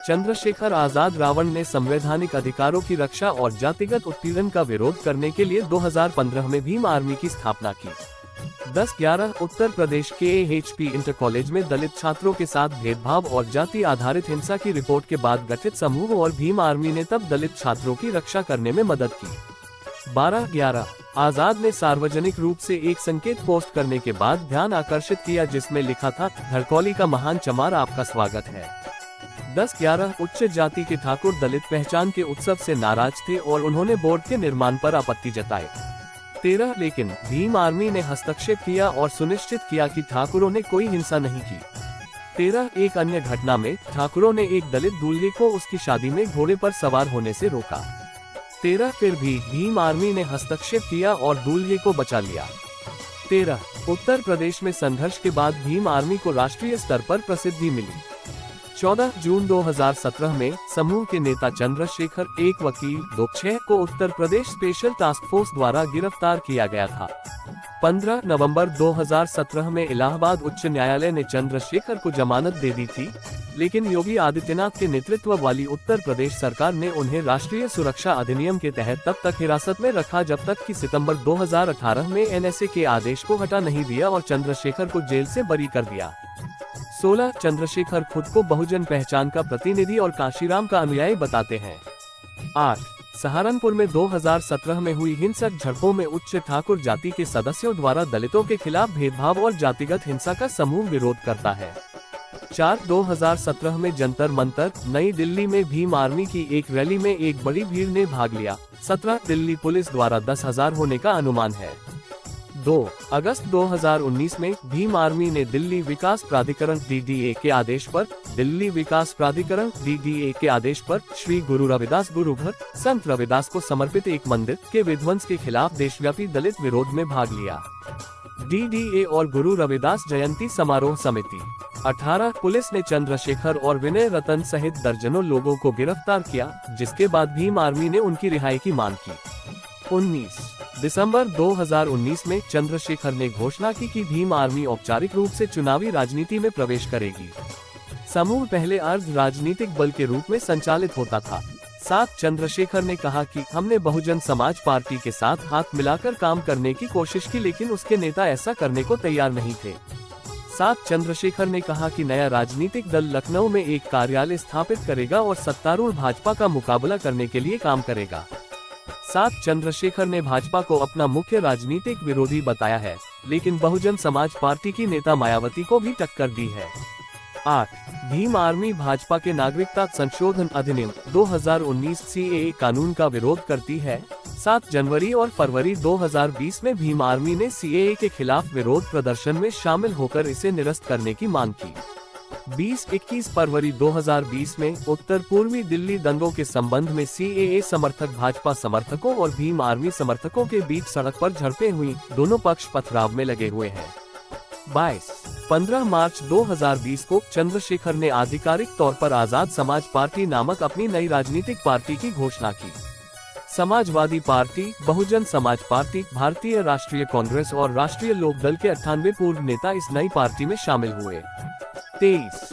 चंद्रशेखर आजाद रावण ने संवैधानिक अधिकारों की रक्षा और जातिगत उत्पीड़न का विरोध करने के लिए 2015 में भीम आर्मी की स्थापना की। 10/11 उत्तर प्रदेश के AHP इंटर कॉलेज में दलित छात्रों के साथ भेदभाव और जाति आधारित हिंसा की रिपोर्ट के बाद गठित समूह और भीम आर्मी ने तब दलित छात्रों की रक्षा करने में मदद की। 12/11 आजाद ने सार्वजनिक रूप से एक संकेत पोस्ट करने के बाद ध्यान आकर्षित किया जिसमें लिखा था, धड़कौली का महान चमार आपका स्वागत है। 10/11 उच्च जाति के ठाकुर दलित पहचान के उत्सव से नाराज थे और उन्होंने बोर्ड के निर्माण पर आपत्ति जताई। 13 लेकिन भीम आर्मी ने हस्तक्षेप किया और सुनिश्चित किया कि ठाकुरों ने कोई हिंसा नहीं की। 13 एक अन्य घटना में ठाकुरों ने एक दलित दूल्हे को उसकी शादी में घोड़े पर सवार होने से रोका। 13 फिर भी भीम आर्मी ने हस्तक्षेप किया और दूल्हे को बचा लिया। 13 उत्तर प्रदेश में संघर्ष के बाद भीम आर्मी को राष्ट्रीय स्तर पर प्रसिद्धि मिली। 14 जून 2017 में समूह के नेता चंद्रशेखर, एक वकील, 2/6 को Uttar Pradesh special task force द्वारा गिरफ्तार किया गया था। 15 नवंबर 2017 में इलाहाबाद उच्च न्यायालय ने चंद्रशेखर को जमानत दे दी थी, लेकिन योगी आदित्यनाथ के नेतृत्व वाली उत्तर प्रदेश सरकार ने उन्हें राष्ट्रीय सुरक्षा अधिनियम के तहत तब तक हिरासत में रखा जब तक कि सितंबर 2018 में NSA के आदेश को हटा नहीं दिया और चंद्रशेखर को जेल से बरी कर दिया। 16 चंद्रशेखर खुद को बहुजन पहचान का प्रतिनिधि और काशीराम का अनुयायी बताते हैं। 8 सहारनपुर में 2017 में हुई हिंसक झड़पों में उच्च ठाकुर जाति के सदस्यों द्वारा दलितों के खिलाफ भेदभाव और जातिगत हिंसा का समूह विरोध करता है। 4 2017 में जंतर मंतर, नई दिल्ली में भीम आर्मी की एक रैली में एक बड़ी भीड़ ने भाग लिया। 17 दिल्ली पुलिस द्वारा 10,000 होने का अनुमान है। 2 अगस्त 2019 में भीम आर्मी ने दिल्ली विकास प्राधिकरण DDA के आदेश पर श्री गुरु रविदास गुरुघर संत रविदास को समर्पित एक मंदिर के विध्वंस के खिलाफ देशव्यापी दलित विरोध में भाग लिया। DDA और गुरु रविदास जयंती समारोह समिति। 18 पुलिस ने चंद्रशेखर और विनय रतन सहित दर्जनों लोगों को गिरफ्तार किया, जिसके बाद भीम आर्मी ने उनकी रिहाई की मांग की। 19 दिसंबर 2019 में चंद्रशेखर ने घोषणा की कि भीम आर्मी औपचारिक रूप से चुनावी राजनीति में प्रवेश करेगी। समूह पहले अर्ध राजनीतिक बल के रूप में संचालित होता था। 7 चंद्रशेखर ने कहा कि हमने बहुजन समाज पार्टी के साथ हाथ मिलाकर काम करने की कोशिश की, लेकिन उसके नेता ऐसा करने को तैयार नहीं थे। 7 चंद्रशेखर ने कहा कि नया राजनीतिक दल लखनऊ में एक कार्यालय स्थापित करेगा और सत्तारूढ़ भाजपा का मुकाबला करने के लिए काम करेगा। 7 चंद्रशेखर ने भाजपा को अपना मुख्य राजनीतिक विरोधी बताया है, लेकिन बहुजन समाज पार्टी की नेता मायावती को भी टक्कर दी है। 8 भीम आर्मी भाजपा के नागरिकता संशोधन अधिनियम 2019 CAA कानून का विरोध करती है। 7 जनवरी और फरवरी 2020 में भीम आर्मी ने CAA के खिलाफ विरोध प्रदर्शन में शामिल होकर इसे निरस्त करने की मांग की। 20-21 फरवरी 2020 में उत्तर पूर्वी दिल्ली दंगों के संबंध में CAA समर्थक भाजपा समर्थकों और भीम आर्मी समर्थकों के बीच सड़क पर झड़पें हुई, दोनों पक्ष पथराव में लगे हुए हैं। 15 मार्च 2020 को चंद्रशेखर ने आधिकारिक तौर पर आजाद समाज पार्टी नामक अपनी नई राजनीतिक पार्टी की घोषणा की। समाजवादी पार्टी, बहुजन समाज पार्टी, भारतीय राष्ट्रीय कांग्रेस और राष्ट्रीय लोकदल के 98 पूर्व नेता इस नई पार्टी में शामिल हुए। 23